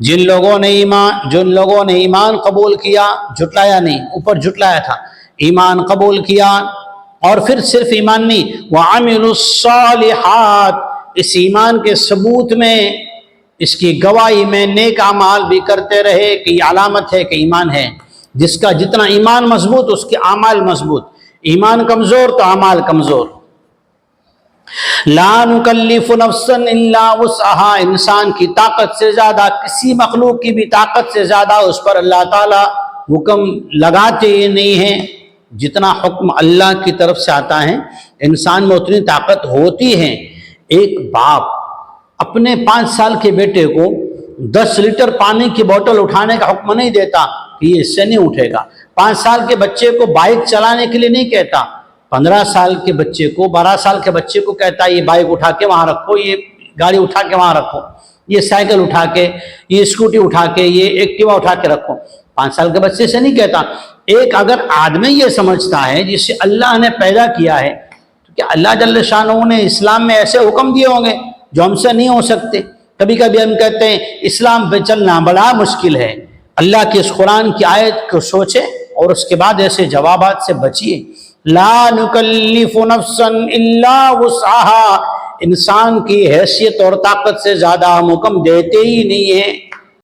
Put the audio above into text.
जिन लोगों ने ईमान कबूल किया, जुटलाया नहीं, ऊपर जुटलाया था, ईमान कबूल किया और फिर सिर्फ ईमान नहीं, वअमिलुस्सालिहात, इस ईमान के सबूत में, इसकी गवाही में नेक अमाल भी करते रहे कि ये अलामत है कि ईमान है। जिसका जितना ईमान मजबूत उसके अमाल मजबूत, ईमान कमजोर तो अमाल कमजोर। ला नुकल्लिफु नफ्सन इल्ला वुसअहा, इंसान की ताकत से ज्यादा, किसी मखलूक की भी ताकत से ज्यादा उस पर अल्लाह ताला हुक्म लगाते ही नहीं है। जितना हुक्म अल्लाह की तरफ से आता है इंसान में उतनी ताकत होती है। एक बाप अपने 5 साल के बेटे को 10 लीटर पानी की बोतल उठाने का हुक्म नहीं देता कि ये इससे नहीं उठेगा। 5 साल के बच्चे को बाइक चलाने के लिए नहीं कहता, 15 साल के बच्चे को, 12 साल के बच्चे को कहता है ये बाइक उठा के वहां रखो, ये गाड़ी उठा के वहां रखो, ये साइकिल उठा के, ये स्कूटी उठा के, ये एक्टिवा उठा के रखो। 5 साल के बच्चे से नहीं कहता। एक अगर आदमी ये समझता है जिससे अल्लाह ने पैदा किया है, तो क्या अल्लाह जल्ल शानहू ने इस्लाम में ऐसे हुक्म दिए होंगे जो हमसे नहीं हो सकते? कभी कभी हम कहते हैं इस्लाम पे चलना बड़ा मुश्किल है। अल्लाह की इस कुरान की आयत को सोचे और उसके बाद ऐसे जवाबात से बचिए। ला नुकल्लिफु नफ्सन इल्ला वुसअहा, इंसान की हैसियत और ताकत से ज्यादा हम हुक्म देते ही नहीं है।